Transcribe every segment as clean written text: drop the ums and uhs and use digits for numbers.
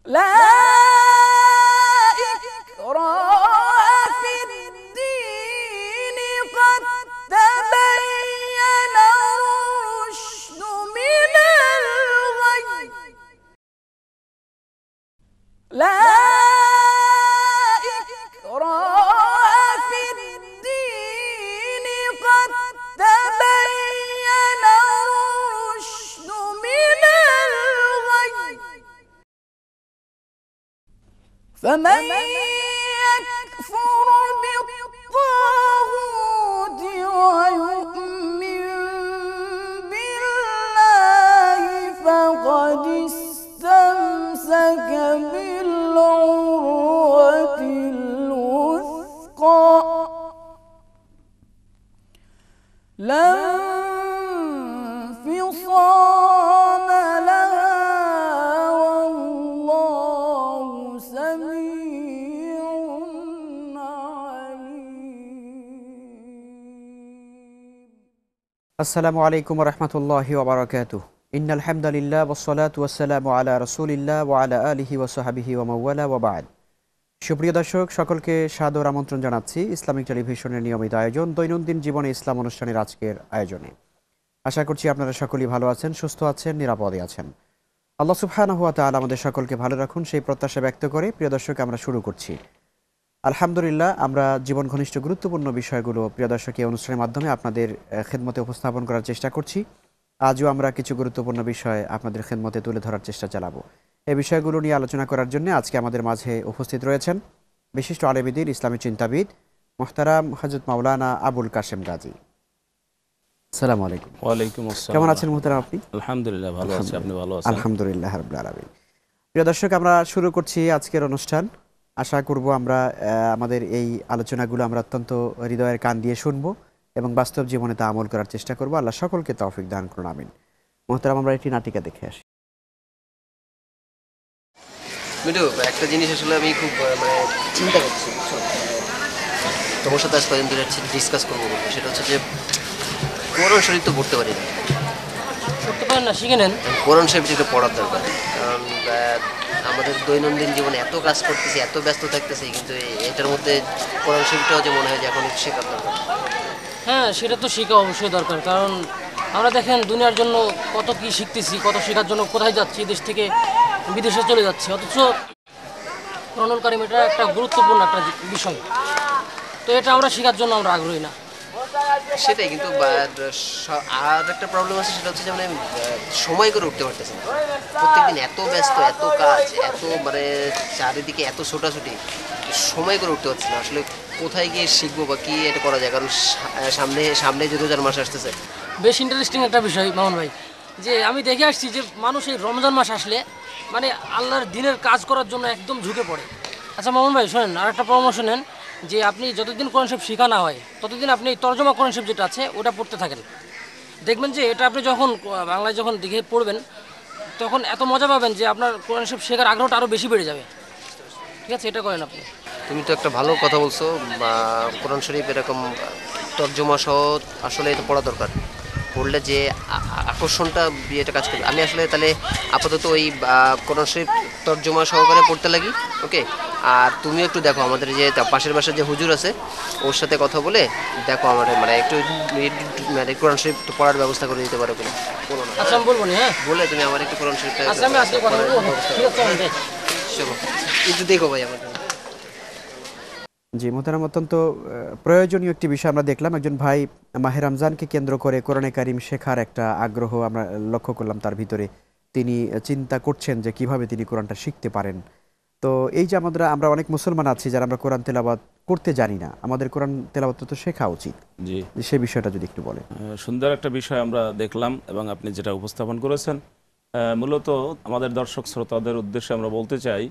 لا إكراه في الدين قد تبين الرشد من الغي لا إكراه في الدين قد تبين الرشد من الغي فمن يكفر بالطاغوت ويؤمن بالله فقد استمسك بالعروة الوثقى لا انفصام لها والله سميع عليم. আসসালামু আলাইকুম রহমতুল্লাহি ওবারাকাতুহ। ইন্নাল হামদুলিল্লাহ ওয়াসসালাতু ওয়াসসালামু আলা রাসূলিল্লাহ ওয়া আলা আলিহি ওয়া সাহবিহি ওয়া মাওয়ালা ওয়া বা'দ। সুপ্রিয় দর্শক, সকলকে সাদর আমন্ত্রণ জানাচ্ছি ইসলামিক টেলিভিশনের নিয়মিত আয়োজন দৈনন্দিন জীবনে ইসলাম অনুষ্ঠানের আজকের আয়োজনে। আশা করছি আপনারা সকলেই ভালো আছেন, সুস্থ আছেন, নিরাপদে আছেন। আল্লাহ সুবহানাহু ওয়া তাআলা আমাদের সকলকে ভালো রাখুন সেই প্রত্যাশা ব্যক্ত করে প্রিয় দর্শক আমরা শুরু করছি। আলহামদুলিল্লাহ, আমরা জীবন ঘনিষ্ঠ গুরুত্বপূর্ণ বিষয়গুলো প্রিয় দর্শক এই অনুষ্ঠানের মাধ্যমে আপনাদের খেদমতে উপস্থাপন করার চেষ্টা করছি। আজও আমরা কিছু গুরুত্বপূর্ণ বিষয় আপনাদের খেদমতে তুলে ধরার চেষ্টা চালাবো। এই বিষয়গুলো নিয়ে আলোচনা করার জন্য আজকে আমাদের মাঝে উপস্থিত রয়েছেন বিশিষ্ট আলেমদ্বীন, ইসলামী চিন্তাবিদ মুহতারাম হযরত মাওলানা আবুল কাশেম গাজী। আসসালামু আলাইকুম। ওয়ালাইকুম আসসালাম। কেমন আছেন মুহতারাম আপনি? আলহামদুলিল্লাহ ভালো আছি, আপনি ভালো আছেন? আলহামদুলিল্লাহ রাব্বিল আলামিন। প্রিয় দর্শক, আমরা শুরু করছি আজকের অনুষ্ঠান। আশা করব আমরা আমাদের এই আলোচনাগুলো আমরা অত্যন্ত হৃদয়ের কান দিয়ে শুনবো এবং বাস্তব জীবনে তা আমল করার চেষ্টা করব। আল্লাহ সকলকে তৌফিক দান করুন, আমিন। মুহতারাম, আমরা একটি নাটিকা দেখে আসি। মিঠু, একটা জিনিস আসলে আমি খুব চিন্তা করছি, তোমার সাথে আজ কয়েকদিন ধরে ডিসকাস করবো বলবো, সেটা হচ্ছে যে কোরআন শরীফ তো পড়তে পারি না। করতে পারেন না, শিখে নেন। কোরআন শরীফ একটু পড়ার দরকার, কারণ আমাদের দৈনন্দিন জীবনে এত কাজ করতেছি, এত ব্যস্ত থাকতেছি, কিন্তু এটার মধ্যে কোরআন শরীফটাও যে মনে হয় যে এখন একটু শেখার দরকার। হ্যাঁ, সেটা তো শেখা অবশ্যই দরকার, কারণ আমরা দেখেন দুনিয়ার জন্য কত কি শিখতেছি, কত শেখার জন্য কোথায় যাচ্ছি, দেশ থেকে বিদেশে চলে যাচ্ছে, অথচ কোরআনুল কারীম এটা একটা গুরুত্বপূর্ণ একটা বিষয়, তো এটা আমরা শেখার জন্য আমরা আগ্রহী না। সেটাই, কিন্তু আর একটা প্রবলেম আছে, সেটা হচ্ছে যে মানে সময় করে উঠতে পারতেছি না। প্রত্যেকদিন এত ব্যস্ত, এত কাজ, এত চারিদিকে এত ছোটাছুটি, সময় করে উঠতে পারছি না আসলে কোথায় গিয়ে শিখবো বা কি এটা করা যায়, কারণ সামনে যে রোজার মাস আসতেছে। বেশ ইন্টারেস্টিং একটা বিষয় মামুন ভাই, যে আমি দেখে আসছি যে মানুষ এই রমজান মাস আসলে আল্লাহর দিনের কাজ করার জন্য একদম ঝুঁকে পড়ে। আচ্ছা মামুন ভাই শোনেন, আর একটা পরামর্শ নেন, যে আপনি যতদিন কোরআন শরীফ শেখা না হয় ততদিন আপনি তরজমা কোরআন শরীফ যেটা আছে ওটা পড়তে থাকেন। দেখবেন যে এটা আপনি যখন বাংলায় যখন দেখে পড়বেন তখন এত মজা পাবেন যে আপনার কোরআন শরীফ শেখার আগ্রহটা আরও বেশি বেড়ে যাবে। ঠিক আছে, এটা করেন আপনি। তুমি তো একটা ভালো কথা বলছো, কোরআন শরীফ এরকম তর্জমা সহ আসলে এটা পড়া দরকার। পড়লে যে আকর্ষণটা বিয়েটা কাজ করবে। আমি আসলে তাহলে আপাতত ওই কোরআন শরীফ তর্জমা সহকারে পড়তে লাগি, ওকে? আর তুমিও একটু দেখো আমাদের যে পাশের বাসার যে হুজুর আছে ওর সাথে কথা বলে দেখো আমার একটু কোরআন শরীফ পড়ার ব্যবস্থা করে দিতে পারো কিনা। আচ্ছা আমি বলবো না, হ্যাঁ বলে তুমি আমার একটু কোরআন শরীফটা আচ্ছা আমি আজকে কথা বলবো। ঠিক আছে, আমি যাই। চলো একটু দেখো ভাই আমার। জি মুহতারাম, অত্যন্ত প্রয়োজনীয় একটি বিষয় আমরা দেখলাম। একজন ভাই মাহে রমজানকে কেন্দ্র করে কোরআনে কারিম শেখার একটা আগ্রহ আমরা লক্ষ্য করলাম তার ভিতরে। তিনি চিন্তা করছেন যে কিভাবে তিনি কোরআনটা শিখতে পারেন। তো এই যে আমরা অনেক মুসলমান আছি যারা আমরা কোরআন তেলাওয়াত করতে জানি না, আমাদের কোরআন তেলাওয়াত তো শেখা উচিত। জি, সেই বিষয়টা যদি একটু বলেন। সুন্দর একটা বিষয় আমরা দেখলাম এবং আপনি যেটা উপস্থাপন করেছেন, মূলত আমাদের দর্শক শ্রোতাদের উদ্দেশ্যে আমরা বলতে চাই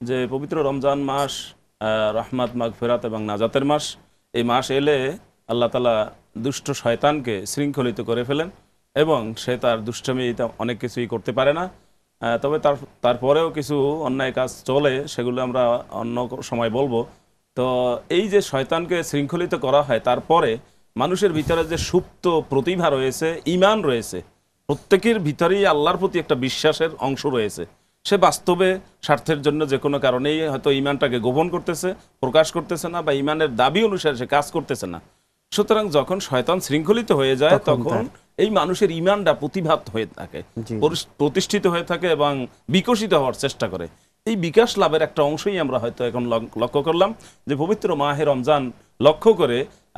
যে পবিত্র রমজান মাস রহমত, মাগফিরাত এবং নাজাতের মাস। এই মাস এলে আল্লাহ তাআলা দুষ্ট শয়তানকে শৃঙ্খলিত করে ফেলেন এবং সে তার দুষ্টমি অনেক কিছুই করতে পারে না। তবে তারপরেও কিছু অন্যায় কাজ চলে, সেগুলো আমরা অন্য সময় বলবো। তো এই যে শয়তানকে শৃঙ্খলিত করা হয়, তারপরে মানুষের ভিতরে যে সুপ্ত প্রতিভা রয়েছে, ঈমান রয়েছে, প্রত্যেকের ভিতরেই আল্লাহর প্রতি একটা বিশ্বাসের অংশ রয়েছে। সে বাস্তবে স্বার্থের জন্য যে কোনো কারণেই হয়তো ইমানটাকে গোপন করতেছে, প্রকাশ করতেছে না, বা ইমানের দাবি অনুসারে সে কাজ করতেছে না। সুতরাং যখন শয়তান শৃঙ্খলিত হয়ে যায় তখন এই মানুষের ইমানটা প্রতিভাত হয়ে থাকে, প্রতিষ্ঠিত হয়ে থাকে এবং বিকশিত হওয়ার চেষ্টা করে। এই বিকাশ লাভের একটা অংশই আমরা হয়তো এখন লক্ষ্য করলাম যে পবিত্র মাহে রমজান লক্ষ্য করে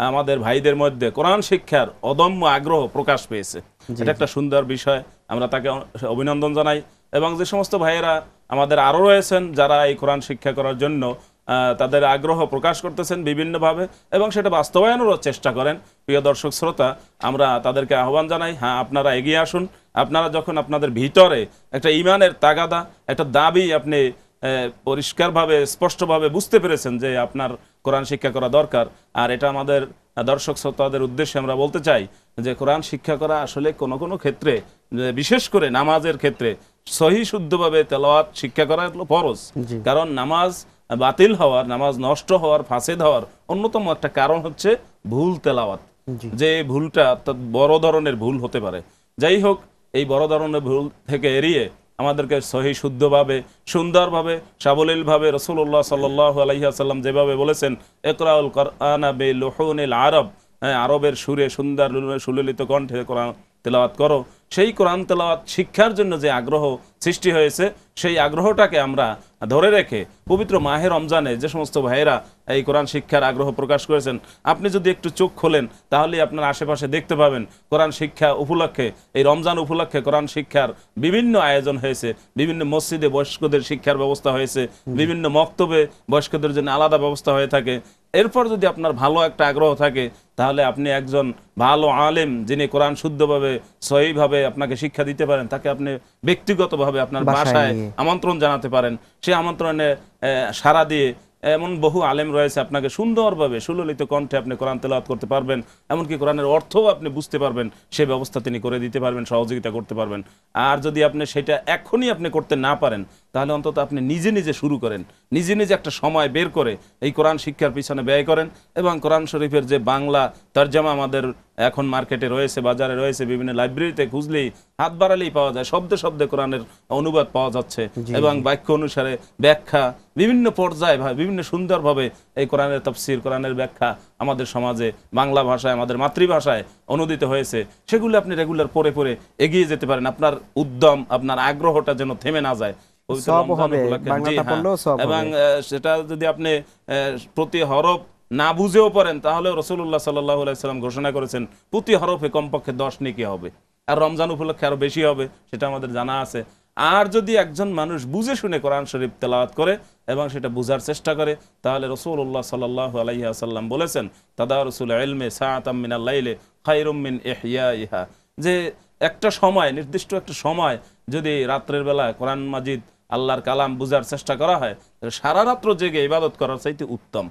আমাদের ভাইদের মধ্যে কোরআন শিক্ষার অদম্য আগ্রহ প্রকাশ পেয়েছে। এটা একটা সুন্দর বিষয়, আমরা তাকে অভিনন্দন জানাই। এবং যে সমস্ত ভাইয়েরা আমাদের আরও রয়েছেন যারা এই কোরআন শিক্ষা করার জন্য তাদের আগ্রহ প্রকাশ করতেছেন বিভিন্নভাবে এবং সেটা বাস্তবায়নেরও চেষ্টা করেন, প্রিয় দর্শক শ্রোতা, আমরা তাদেরকে আহ্বান জানাই, হ্যাঁ আপনারা এগিয়ে আসুন। আপনারা যখন আপনাদের ভিতরে একটা ইমানের তাগাদা, একটা দাবি আপনি পরিষ্কারভাবে স্পষ্টভাবে বুঝতে পেরেছেন যে আপনার কোরআন শিক্ষা করা দরকার, আর এটা আমাদের দর্শক শ্রোতাদের উদ্দেশ্যে আমরা বলতে চাই যে কোরআন শিক্ষা করা আসলে কোনো কোনো ক্ষেত্রে, বিশেষ করে নামাজের ক্ষেত্রে সহি শুদ্ধভাবে তেলাওয়াত শিক্ষা করা হলো ফরজ। কারণ নামাজ বাতিল হওয়ার, নামাজ নষ্ট হওয়ার, ফাসেদ হওয়ার অন্যতম একটা কারণ হচ্ছে ভুল তেলাওয়াত, যে ভুলটা অর্থাৎ বড় ধরনের ভুল হতে পারে। যাই হোক, এই বড় ধরনের ভুল থেকে এড়িয়ে আমাদেরকে সহি শুদ্ধভাবে, সুন্দরভাবে, সাবলীলভাবে রাসূলুল্লাহ সাল্লাল্লাহু আলাইহি ওয়াসাল্লাম যেভাবে বলেছেন, ইকরাউল কুরআনা বিলুহুনিল আরব, আরবের সুরে সুন্দর সুললিত কণ্ঠে কোরআন তেলাওয়াত করো, সেই কোরআন তেলাওয়াত শিক্ষার জন্য যে আগ্রহ সৃষ্টি হয়েছে সেই আগ্রহটাকে আমরা ধরে রেখে পবিত্র মাহে রমজানে যে সমস্ত ভাইয়েরা এই কোরআন শিক্ষার আগ্রহ প্রকাশ করেছেন, আপনি যদি একটু চোখ খোলেন তাহলে আপনার আশেপাশে দেখতে পাবেন কোরআন শিক্ষা উপলক্ষে, এই রমজান উপলক্ষে কোরআন শিক্ষার বিভিন্ন আয়োজন হয়েছে, বিভিন্ন মসজিদে বয়স্কদের শিক্ষার ব্যবস্থা হয়েছে, বিভিন্ন মক্তবে বয়স্কদের জন্য আলাদা ব্যবস্থা হয়ে থাকে। এরপর যদি আপনার ভালো একটা আগ্রহ থাকে তাহলে আপনি একজন ভালো আলেম যিনি কোরআন শুদ্ধভাবে সহিভাবে আপনাকে শিক্ষা দিতে পারেন, তাকে আপনি ব্যক্তিগতভাবে আপনার বাসায় আমন্ত্রণ জানাতে পারেন। সেই আমন্ত্রণে সাড়া দিয়ে এমন বহু আলেম রয়েছে, আপনাকে সুন্দরভাবে সুললিত কণ্ঠে আপনি কোরআন তেলাওয়াত করতে পারবেন, এমনকি কোরআনের অর্থও আপনি বুঝতে পারবেন, সেই ব্যবস্থা তিনি করে দিতে পারবেন, সহযোগিতা করতে পারবেন। আর যদি আপনি সেটা এখনই আপনি করতে না পারেন তাহলে অন্তত আপনি নিজে নিজে শুরু করেন, নিজে নিজে একটা সময় বের করে এই কোরআন শিক্ষার পিছনে ব্যয় করেন। এবং কোরআন শরীফের যে বাংলা তরজমা আমাদের এখন মার্কেটে রয়েছে, বাজারে রয়েছে, বিভিন্ন লাইব্রেরিতে খুঁজলেই হাত বাড়ালেই পাওয়া যায়, শব্দে শব্দে কোরআনের অনুবাদ পাওয়া যাচ্ছে এবং বাক্য অনুসারে ব্যাখ্যা বিভিন্ন পর্যায়ে বিভিন্ন সুন্দরভাবে এই কোরআনের তাফসীর, কোরআনের ব্যাখ্যা আমাদের সমাজে বাংলা ভাষায়, আমাদের মাতৃভাষায় অনুদিত হয়েছে। সেগুলো আপনি রেগুলার পড়ে পড়ে এগিয়ে যেতে পারেন, আপনার উদ্যম, আপনার আগ্রহটা যেন থেমে না যায়। এবং সেটা যদি আপনি প্রতি হরফ না বুঝেও পড়েন তাহলে রাসূলুল্লাহ সাল্লাল্লাহু আলাইহি ওয়াসাল্লাম ঘোষণা করেছেন প্রতি হরফে কমপক্ষে 10 নেকি হবে, আর রমজান উপলক্ষে আরো বেশি হবে, সেটা আমাদের জানা আছে। আর যদি একজন মানুষ বুঝে শুনে কোরআন শরীফ তেলাওয়াত করে এবং সেটা বুঝার চেষ্টা করে তাহলে রাসূলুল্লাহ সাল্লাল্লাহু আলাইহি ওয়াসাল্লাম বলেছেন, তাদারুসুল ইলমি সাআতাম মিনাল লাইলি খায়রুম মিন ইহইয়াইহা, যে একটা সময়, নির্দিষ্ট একটা সময় যদি রাত্রের বেলা কোরআন মাজিদ, আল্লাহর কালাম বুঝার চেষ্টা করা হয়, সারা রাত্র জেগে ইবাদত করার চাইতে উত্তম।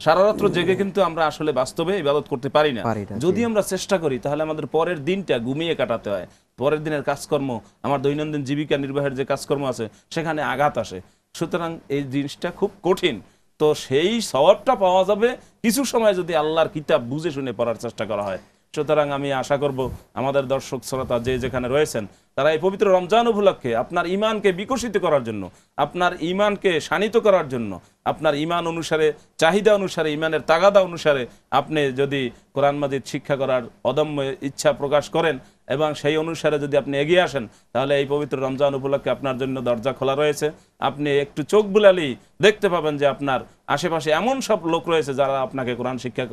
সারা রাত্র জেগে কিন্তু আমরা আসলে বাস্তবে ইবাদত করতে পারি না। যদি আমরা চেষ্টা করি তাহলে আমাদের পরের দিনটা ঘুমিয়ে কাটাতে হয়, পরের দিনের কাজকর্ম, আমার দৈনন্দিন জীবিকা নির্বাহের যে কাজকর্ম আছে সেখানে আঘাত আসে। সুতরাং এই জিনিসটা খুব কঠিন। তো সেই সওয়াবটা পাওয়া যাবে কিছু সময় যদি আল্লাহর কিতাব বুঝে শুনে পড়ার চেষ্টা করা হয়। সুতরাং আমি আশা করব আমাদের দর্শক শ্রোতা যে যেখানে রয়েছেন তারা এই পবিত্র রমজান উপলক্ষে আপনার ঈমানকে বিকশিত করার জন্য, আপনার ঈমানকে শানিত করার জন্য, আপনার ঈমান অনুসারে, চাহিদা অনুসারে, ঈমানের তাগাদা অনুসারে আপনি যদি কোরআন মাজিদ শিক্ষা করার অদম্য ইচ্ছা প্রকাশ করেন এবং সেই অনুসারে যদি আপনি এগিয়ে আসেন তাহলে এই পবিত্র রমজান উপলক্ষে আপনার জন্য দরজা খোলা রয়েছে। আপনি একটু চোখ বুলালেই দেখতে পাবেন যে আপনার আশেপাশে এমন সব লোক রয়েছে যারা আপনাকে কোরআন শিক্ষা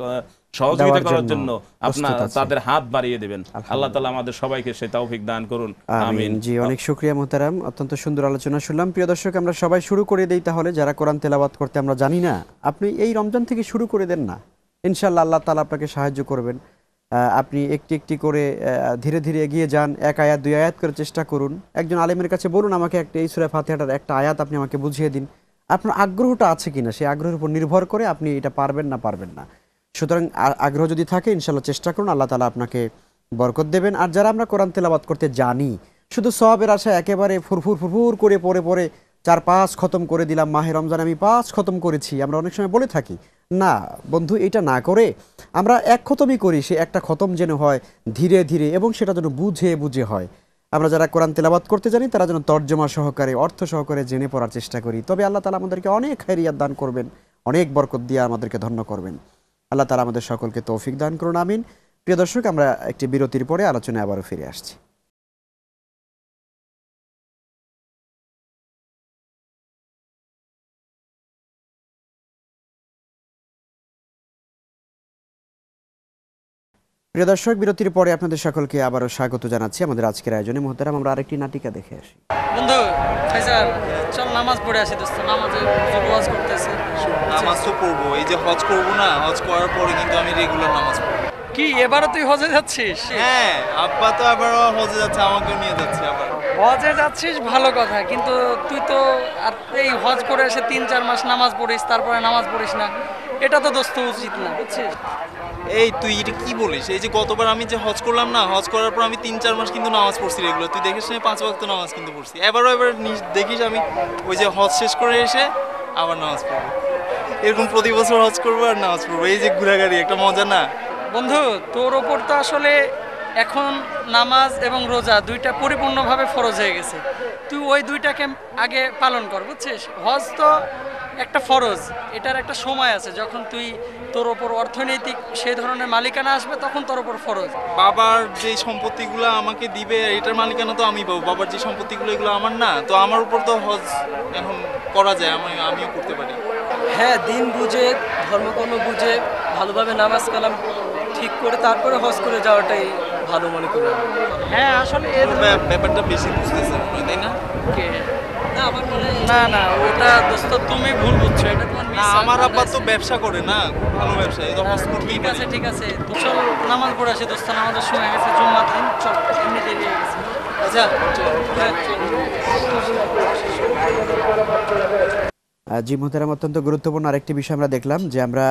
সহযোগিতা করার জন্য আপনার তাদের হাত বাড়িয়ে দেবেন। আল্লাহ তাআলা আমাদের সবাইকে সেই তৌফিক দান করুন, আমিন। জি, অনেক শুকরিয়া মুহতারাম, অত্যন্ত সুন্দর আলোচনা শুনলাম। প্রিয় দর্শক, আমরা সবাই শুরু করে দেই তাহলে, যারা কোরআন তেলাওয়াত করতে আমরা জানি না, আপনি এই রমজান থেকে শুরু করে দেন না, ইনশাআল্লাহ আল্লাহ তাআলা আপনাকে সাহায্য করবেন। আপনি একটি একটি করে ধীরে ধীরে এগিয়ে যান, এক আয়াত দুই আয়াত করে চেষ্টা করুন। একজন আলেমের কাছে বলুন, আমাকে একটা এই সূরা ফাতিহাটার একটা আয়াত আপনি আমাকে বুঝিয়ে দিন। আপনার আগ্রহটা আছে কিনা, সেই আগ্রহের উপর নির্ভর করে আপনি এটা পারবেন না পারবেন না। সুতরাং আগ্রহ যদি থাকে ইনশাআল্লাহ চেষ্টা করুন, আল্লাহ তাআলা আপনাকে বরকত দেবেন। আর যারা আমরা কোরআন তেলাওয়াত করতে জানি, শুধু সওয়াবের আশায় একেবারে ফুরফুর করে পড়ে 4-5 খতম করে দিলাম, মাহে রমজান আমি 5 খতম করেছি, আমরা অনেক সময় বলে থাকি। না বন্ধু, এটা না করে আমরা 1 খতমই করি, সে একটা খতম যেন হয় ধীরে ধীরে এবং সেটা যেন বুঝে বুঝে হয়। আমরা যারা কোরআন তেলাওয়াত করতে জানি তারা যেন তর্জমা সহকারে অর্থ সহকারে জেনে পড়ার চেষ্টা করি, তবে আল্লাহ তাআলা আমাদেরকে অনেক খায়রিয়াত দান করবেন, অনেক বরকত দিয়ে আমাদেরকে ধন্য করবেন। আল্লাহ তাআলা আমাদের সকলকে তৌফিক দান করুন, আমিন। প্রিয় দর্শক, আমরা একটি বিরতির পরে আলোচনায় আবারও ফিরে আসছি। প্রিয় দর্শক, বিরতির পরে আপনাদের সকলকে আবারও স্বাগত জানাচ্ছি আমাদের আজকের আয়োজনে। মুহতারাম, আমরা আরেকটি নাটিকা দেখে আসি। বন্ধু ফাইজাল, চল নামাজ পড়ে আসি দোস্ত, নামাজে ওয়াজ করতেছে। নামাজ তো পড়বো, এই যে হজ করবো না, হজ করার পরে কিন্তু আমি রেগুলার নামাজ পড়বো। কি এবারও তুই হজে যাচ্ছিস? হ্যাঁ, আব্বা তো আবার হজে যাচ্ছে, আমাকেও নিয়ে যাচ্ছে আবার। হজে যাচ্ছিস ভালো কথা, কিন্তু তুই তো আর এই হজ করে এসে 3-4 মাস নামাজ পড়িস, তারপরে নামাজ পড়িস না, এটা তো দোস্ত উচিত না, বুঝছিস? এই তুই এটা কি বলিস? এই যে গতবার আমি যে হজ করলাম না, হজ করার পর আমি 3-4 মাস কিন্তু নামাজ পড়ছি রেগুলার। তুই দেখিস না 5 ওয়াক্ত নামাজ কিন্তু পড়ছি। এবার দেখিস আমি ওই যে হজ শেষ করে এসে আবার নামাজ পড়বো। এরকম প্রতি বছর হজ করবো আর নামাজ পড়বো। এই যে ঘোরাঘুরি একটা মজা না বন্ধু, তোর ওপর তো আসলে এখন নামাজ এবং রোজা দুইটা পরিপূর্ণভাবে ফরজ হয়ে গেছে। তুই ওই দুইটাকে আগে পালন কর, বুঝছিস? হজ তো একটা ফরজ, এটার একটা সময় আছে, যখন তুই তোর ওপর অর্থনৈতিক সেই ধরনের মালিকানা আসবে তখন তোর ওপর ফরজ। বাবার যে সম্পত্তিগুলো আমাকে দিবে এটার মালিকানা তো আমি পাবো। বাবার যে সম্পত্তিগুলো এগুলো আমার না, তো আমার উপর তো হজ এখন করা যায়, আমিও করতে পারি। হ্যাঁ, দিন বুঝে ধর্মকর্ম বুঝে ভালোভাবে নামাজ কালাম ঠিক করে তারপরে হজ করে যাওয়াটাই ভালো মনে করি। হ্যাঁ, আসলে ব্যাপারটা বেশি বুঝতেছে মনে হয়, তাই না? না, আমার মনে হয় না না, ওটা দোস্ত তুমি ভুল বুঝছো, এটা তোমার না, আমার আব্বা তো ব্যবসা করে না, খুব ভালো ব্যবসা, এই তো হজ করতেই ঠিক পারে। আছে ঠিক আছে, তো চল নামাজ পড়ে আসি দোস্ত, নামাজের সময় গেছে, জুম্মার দিন, চল, এমনি দেরি হয়ে গেছে। আচ্ছা হ্যাঁ, চল। জি মুহতারাম, অত্যন্ত গুরুত্বপূর্ণ আরেকটি বিষয় আমরা দেখলাম যে আমরা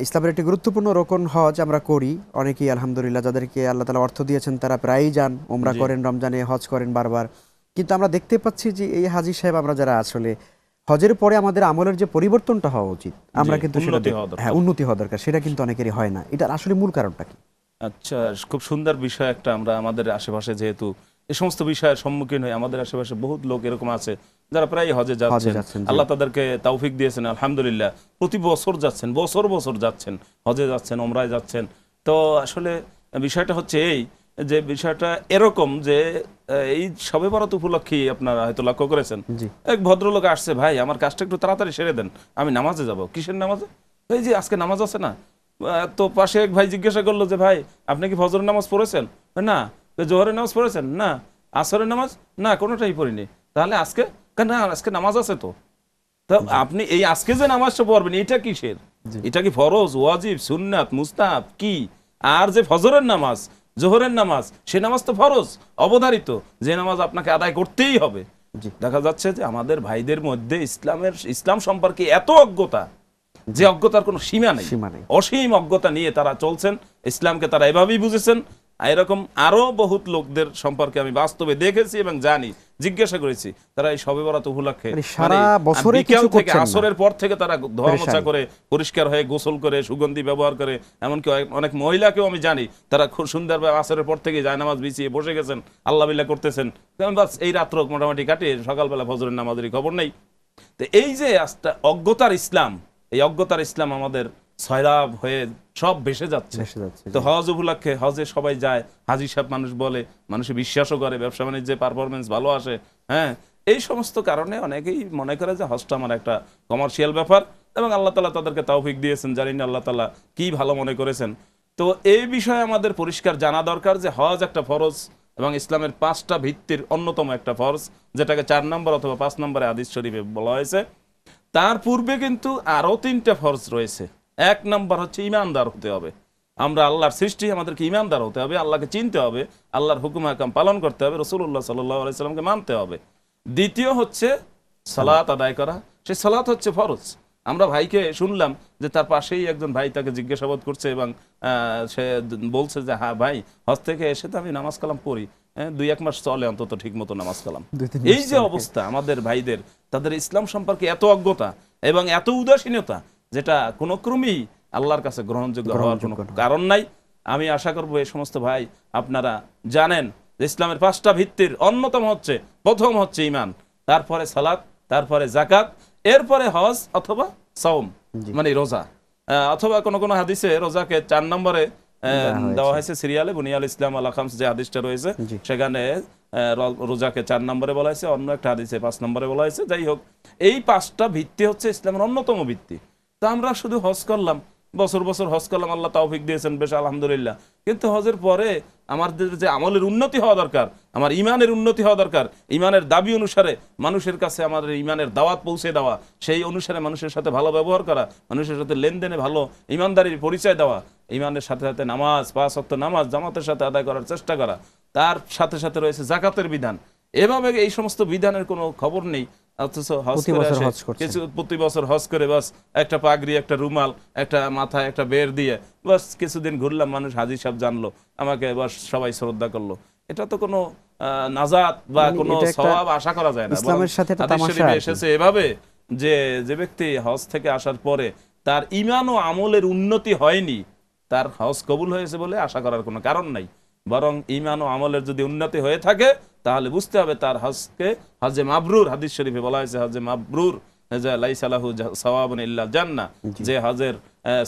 ইসলামের একটি গুরুত্বপূর্ণ রোকন হজ আমরা করি অনেকেই, আলহামদুলিল্লাহ, যাদেরকে আল্লাহ তাআলা অর্থ দিয়েছেন তারা প্রায়ই যান, ওমরা করেন, রমজানে হজ করেন বারবার। কিন্তু আমরা দেখতে পাচ্ছি যে এই হাজী সাহেব আমরা যারা আসলে হজের পরে আমাদের আমলের যে পরিবর্তনটা হওয়া উচিত, আমরা কিন্তু সেটা হ্যাঁ উন্নতি হওয়া দরকার, সেটা কিন্তু অনেকেরই হয় না। এটার আসলে মূল কারণটা কি? আচ্ছা, খুব সুন্দর বিষয় একটা। আমরা আমাদের আশেপাশে যেহেতু এই সমস্ত বিষয়ের সম্মুখীন হই, আমাদের আশেপাশে বহুত লোক এরকম আছে যারা প্রায় হজে যাচ্ছেন। আল্লাহ তাদেরকে তৌফিক দিয়েছেন, আলহামদুলিল্লাহ, প্রতি বছর যাচ্ছেন, বছর বছর যাচ্ছেন, হজে যাচ্ছেন, ওমরায় যাচ্ছেন। তো আসলে বিষয়টা হচ্ছে এই যে বিষয়টা এরকম যে এই শবে বরাত উপলক্ষে আপনারা হয়তো লক্ষ্য করেছেন, এক ভদ্রলোক আসছে, ভাই আমার কাজটা একটু তাড়াতাড়ি সেরে দেন, আমি নামাজে যাব। কিসের নামাজে? এই যে আজকে নামাজ আছে না। তো পাশে এক ভাই জিজ্ঞাসা করলো যে ভাই আপনি কি ফজরের নামাজ পড়েছেন? না। জোহরের নামাজ পড়েছেন? না। আসরের নামাজ? না, কোনোটাই পড়িনি। তাহলে আজকে? না, আজকে নামাজ আছে তো। তো আপনি এই আজকে যে নামাজটা পড়বেন এটা কিসের? এটা কি ফরজ, ওয়াজিব, সুন্নাত, মুস্তাহাব কি? আর যে ফজরের নামাজ, জোহরের নামাজ, সে নামাজ তো ফরজ, অবধারিত, যে নামাজ আপনাকে আদায় করতেই হবে। দেখা যাচ্ছে যে আমাদের ভাইদের মধ্যে ইসলাম সম্পর্কে এত অজ্ঞতা, যে অজ্ঞতার কোনো সীমা নেই, অসীম অজ্ঞতা নিয়ে তারা চলছেন। ইসলামকে তারা এভাবেই বুঝেছেন। এরকম আরো বহুত লোকদের সম্পর্কে আমি বাস্তবে দেখেছি এবং জানি, জিজ্ঞাসা করেছি, তারা এই শবে বরাত উপলক্ষে বিকেল থেকে আসরের পর থেকে তারা ধোয়া মোছা করে, পরিষ্কার হয়ে, গোসল করে, সুগন্ধি ব্যবহার করে, এমনকি অনেক মহিলাকেও আমি জানি তারা খুব সুন্দরভাবে আসরের পর থেকে জায়নামাজ বিছিয়ে বসে গেছেন, আল্লাহ বিল্লাহ করতেছেন। বাস এই রাত্র মোটামুটি কাটিয়ে সকালবেলা ফজরের নামাজেরই খবর নেই। তো এই যে অজ্ঞতার ইসলাম, এই অজ্ঞতার ইসলাম আমাদের সয়লাব হয়ে সব ভেসে যাচ্ছে। তো হজ উপলক্ষে হজে সবাই যায়, হাজী সাহেব মানুষ বলে, মানুষে বিশ্বাসও করে, ব্যবসা বাণিজ্যে পারফরমেন্স ভালো আসে। হ্যাঁ, এই সমস্ত কারণে অনেকেই মনে করে যে হজটা আমার একটা কমার্শিয়াল ব্যাপার, এবং আল্লাহ তাআলা তাদেরকে তৌফিক দিয়েছেন, জানি না আল্লাহ তাআলা কি ভালো মনে করেছেন। তো এই বিষয়ে আমাদের পরিষ্কার জানা দরকার যে হজ একটা ফরজ, এবং ইসলামের 5টা ভিত্তির অন্যতম একটা ফরজ, যেটাকে 4 নম্বর অথবা 5 নম্বরে হাদিস শরীফে বলা হয়েছে। তার পূর্বে কিন্তু আরো 3টা ফরজ রয়েছে। 1 নম্বর হচ্ছে ইমানদার হতে হবে। আমরা আল্লাহর সৃষ্টি, আমাদেরকে ইমানদার হতে হবে, আল্লাহকে চিনতে হবে, আল্লাহর হুকুম হাকাম পালন করতে হবে, রাসূলুল্লাহ সাল্লাল্লাহু আলাইহি সাল্লামকে মানতে হবে। দ্বিতীয় হচ্ছে সালাত আদায় করা, সেই সালাত হচ্ছে ফরজ। আমরা ভাইকে শুনলাম যে তার পাশেই একজন ভাই তাকে জিজ্ঞাসাবাদ করছে, এবং সে বলছে যে হ্যাঁ ভাই, হজ থেকে এসে তো আমি নামাজ কালাম পড়ি, 2-1 মাস চলে অন্তত ঠিক মতো নামাজ কালাম। এই যে অবস্থা আমাদের ভাইদের, তাদের ইসলাম সম্পর্কে এত অজ্ঞতা এবং এত উদাসীনতা, যেটা কোনো ক্রমেই আল্লাহর কাছে গ্রহণযোগ্য হওয়ার কোনো কারণ নাই। আমি আশা করবো এই সমস্ত ভাই আপনারা জানেন যে ইসলামের 5টা ভিত্তির অন্যতম হচ্ছে, প্রথম হচ্ছে ঈমান, তারপরে সালাত, তারপরে যাকাত, এরপরে হজ অথবা সাওম মানে রোজা। অথবা কোন কোন হাদিসে রোজাকে 4 নম্বরে দেওয়া হয়েছে সিরিয়ালে, বুনিয়াল ইসলাম আলা খামস যে হাদিসটা রয়েছে সেখানে রোজাকে 4 নম্বরে বলা হয়েছে, অন্য একটা হাদিসে 5 নম্বরে বলা হয়েছে। যাই হোক, এই 5টা ভিত্তি হচ্ছে ইসলামের অন্যতম ভিত্তি। তা আমরা শুধু হজ করলাম, বছর বছর হজ করলাম, আল্লাহ তৌফিক দিয়েছেন, বেশ আলহামদুলিল্লাহ। কিন্তু হজের পরে আমাদের যে আমলের উন্নতি হওয়া দরকার, আমার ইমানের উন্নতি হওয়া দরকার, ইমানের দাবি অনুসারে মানুষের কাছে আমাদের ইমানের দাওয়াত পৌঁছে দেওয়া, সেই অনুসারে মানুষের সাথে ভালো ব্যবহার করা, মানুষের সাথে লেনদেনে ভালো ইমানদারির পরিচয় দেওয়া, ইমানের সাথে সাথে নামাজ, 5 ওয়াক্ত নামাজ জামাতের সাথে আদায় করার চেষ্টা করা, তার সাথে সাথে রয়েছে জাকাতের বিধান। এভাবে এই সমস্ত বিধানের কোনো খবর নেই, অথচ প্রতি বছর হজ করে বাস একটা পাগড়ি, একটা রুমাল, একটা মাথায় একটা বের দিয়ে বাস কিছুদিন ঘুরলাম, মানুষ হাজী সাহেব জানলো আমাকে, বাস সবাই শ্রদ্ধা করলো। এটা তো কোনো নাজাত বা কোনো সওয়াব আশা করা যায় না। ইসলামের সাথে একটা তামাশা এসেছে এভাবে যে যে ব্যক্তি হজ থেকে আসার পরে তার ঈমান ও আমলের উন্নতি হয়নি, তার হজ কবুল হয়েছে বলে আশা করার কোনো কারণ নাই। বরং ঈমান ও আমলের যদি উন্নতি হয়ে থাকে তাহলে বুঝতে হবে তার হজকে হজে মাবরুর, হাদিস শরীফে বলা হয়েছে হজে মাবরুর লাইসা লাহু সাওয়াবুন ইল্লা জান্নাহ, যে হজের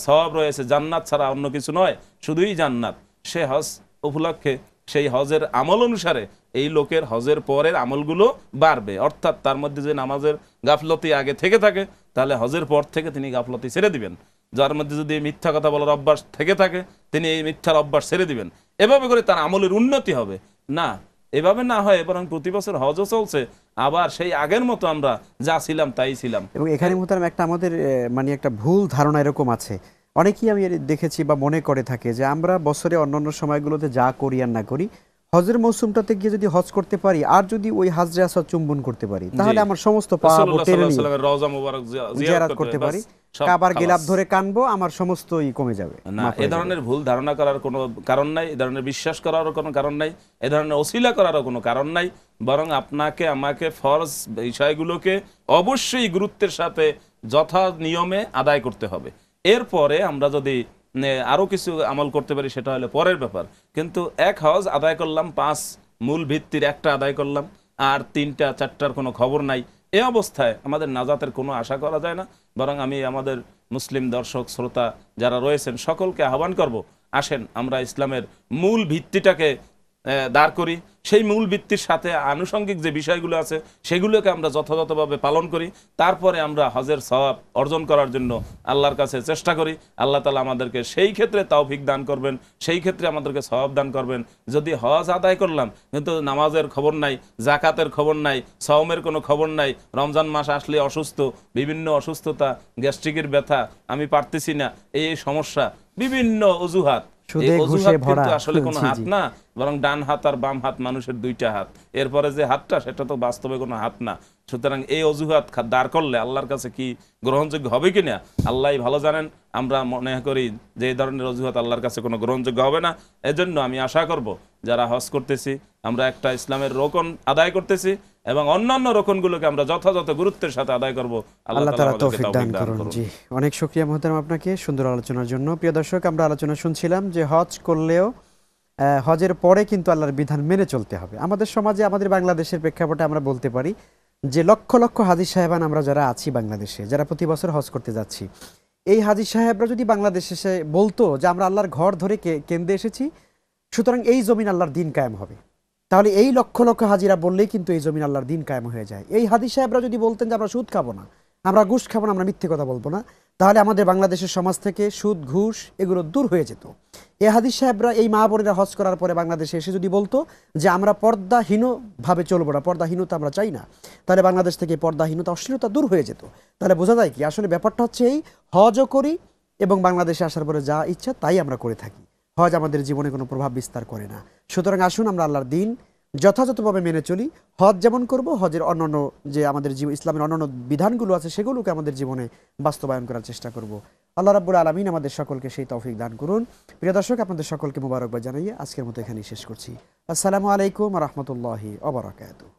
সওয়াব রয়েছে জান্নাত ছাড়া অন্য কিছু নয়, শুধুই জান্নাত। সে হজ উপলক্ষে সেই হজের আমল অনুসারে এই লোকের হজের পরের আমলগুলো বাড়বে। অর্থাৎ তার মধ্যে যে নামাজের গাফলতি আগে থেকে থাকে, তাহলে হজের পর থেকে তিনি গাফলতি ছেড়ে দিবেন। যার মধ্যে যদি মিথ্যা কথা বলার অভ্যাস থেকে থাকে, তিনি এই মিথ্যার অভ্যাস ছেড়ে দিবেন। এভাবে করে তার আমলের উন্নতি হবে। না, এভাবে না হয় বরং প্রতি বছর হজও চলছে, আবার সেই আগের মতো আমরা যা ছিলাম তাই ছিলাম। এবং এখানে মোহতারাম একটা আমাদের মানে একটা ভুল ধারণা এরকম আছে, অনেকেই আমি দেখেছি বা মনে করে থাকে যে আমরা বছরে অন্যান্য সময়গুলোতে যা করি আর না করি, হজের মৌসুমটাতে গিয়ে যদি হজ করতে পারি আর যদি ওই হাজরে আসওয়াদ চুম্বন করতে পারি, তাহলে আমার সমস্ত পাপ ও টেনে রওজা মুবারক জিয়ারত করতে পারি, কাবার গিলাফ ধরে কানবো, আমার সমস্তই কমে যাবে। না, এই ধরনের ভুল ধারণা করার কোনো কারণ নাই, এই ধরনের বিশ্বাস করারও কোনো কারণ নাই, এই ধরনের ওসিলা করারও কোনো কারণ নাই। বরং আপনাকে আমাকে ফরজ বিষয়গুলোকে অবশ্যই গুরুত্বের সাথে যথা নিয়মে আদায় করতে হবে। এরপরে আমরা যদি আরো কিছু আমল করতে পারি সেটা হলো পরের ব্যাপার। কিন্তু এক হজ আদায় করলাম, 5 মূল ভিত্তির একটা আদায় করলাম, আর 3টা 4টার কোনো খবর নাই, এ অবস্থায় আমাদের নাজাতের কোনো আশা করা যায় না। বরং আমি আমাদের মুসলিম দর্শক শ্রোতা যারা রয়েছেন সকলকে আহ্বান করব, আসেন আমরা ইসলামের মূল ভিত্তিটাকে দাঁড় করি, সেই মূল ভিত্তির সাথে আনুষঙ্গিক যে বিষয়গুলো আছে সেগুলোকে আমরা যথাযথভাবে পালন করি। তারপরে আমরা হজের সওয়াব অর্জন করার জন্য আল্লাহর কাছে চেষ্টা করি। আল্লাহ তাআলা আমাদেরকে সেই ক্ষেত্রে তৌফিক দান করবেন, সেই ক্ষেত্রে আমাদেরকে সওয়াব দান করবেন। যদি হজ আদায় করলাম কিন্তু নামাজের খবর নাই, জাকাতের খবর নাই, সাওমের কোনো খবর নাই, রমজান মাস আসলে অসুস্থ, বিভিন্ন অসুস্থতা, গ্যাস্ট্রিকের ব্যথা, আমি পারতেছি না, এই সমস্যা, বিভিন্ন অজুহাত, আসলে কোনো হাত না, বরং ডান হাত আর বাম হাত মানুষের 2টা হাত, এরপরে যে হাতটা সেটা তো বাস্তবে কোনো হাত না। সুতরাং এই অজুহাত দাঁড় করলে আল্লাহর কাছে কি গ্রহণযোগ্য হবে কিনা আল্লাহই ভালো জানেন। আমরা মনে করি যে এই ধরনের অজুহাত আল্লাহর কাছে কোনো গ্রহণযোগ্য হবে না। এজন্য আমি আশা করব যারা হজ করতেছি আমরা একটা ইসলামের রোকন আদায় করতেছি এবং অন্যান্য রোকনগুলোকে আমরা যথাযথ গুরুত্বের সাথে আদায় করব। আল্লাহ তাআলা তৌফিক দান করুন। জি, অনেক শুকরিয়া মুহতারাম আপনাকে সুন্দর আলোচনার জন্য। প্রিয় দর্শক, আমরা আলোচনা শুনছিলাম যে হজ করলেও হজের পরে কিন্তু আল্লাহর বিধান মেনে চলতে হবে। আমাদের সমাজে, আমাদের বাংলাদেশের প্রেক্ষাপটে আমরা বলতে পারি যে লক্ষ লক্ষ হাজী সাহেবান আমরা যারা আছি বাংলাদেশে, যারা প্রতি বছর হজ করতে যাচ্ছি, এই হাজী সাহেবরা যদি বাংলাদেশে এসে বলতো যে আমরা আল্লাহর ঘর ধরে কেন্দ্রে এসেছি, সুতরাং এই জমিন আল্লাহর দিন কায়েম হবে, তাহলে এই লক্ষ লক্ষ হাজিরা বললেই কিন্তু এই জমিন আল্লাহর দিন কায়েম হয়ে যায়। এই হাজী সাহেবরা যদি বলতেন যে আমরা সুদ খাবো না, আমরা ঘুষ খাবো না, আমরা মিথ্যে কথা বলবো না, তাহলে আমাদের বাংলাদেশের সমাজ থেকে সুদ ঘুষ এগুলো দূর হয়ে যেত। এই হাদিস সাহেবরা, এই মা বোনেরা হজ করার পরে বাংলাদেশে এসে যদি বলতো যে আমরা পর্দাহীনভাবে চলবো না, পর্দাহীনতা আমরা চাই না, তাহলে বাংলাদেশ থেকে পর্দাহীনতা, অশ্লীলতা দূর হয়ে যেত। তাহলে বোঝা যায় কি আসলে ব্যাপারটা হচ্ছে এই, হজও করি এবং বাংলাদেশে আসার পরে যা ইচ্ছা তাই আমরা করে থাকি, হজ আমাদের জীবনে কোনো প্রভাব বিস্তার করে না। সুতরাং আসুন আমরা আল্লাহর দিন যথাযথভাবে মেনে চলি। হজ যেমন করব, হজের অন্যান্য যে আমাদের ইসলামের অন্যান্য বিধানগুলো আছে সেগুলোকে আমাদের জীবনে বাস্তবায়ন করার চেষ্টা করব। আল্লাহ রাব্বুল আলামিন আমাদের সকলকে সেই তৌফিক দান করুন। প্রিয় দর্শক, আপনাদের সকলকে মোবারকবাদ জানাইয়ে আজকের মতো এখানেই শেষ করছি। আসসালামু আলাইকুম ওয়া রাহমাতুল্লাহি ওয়া বারাকাতুহু।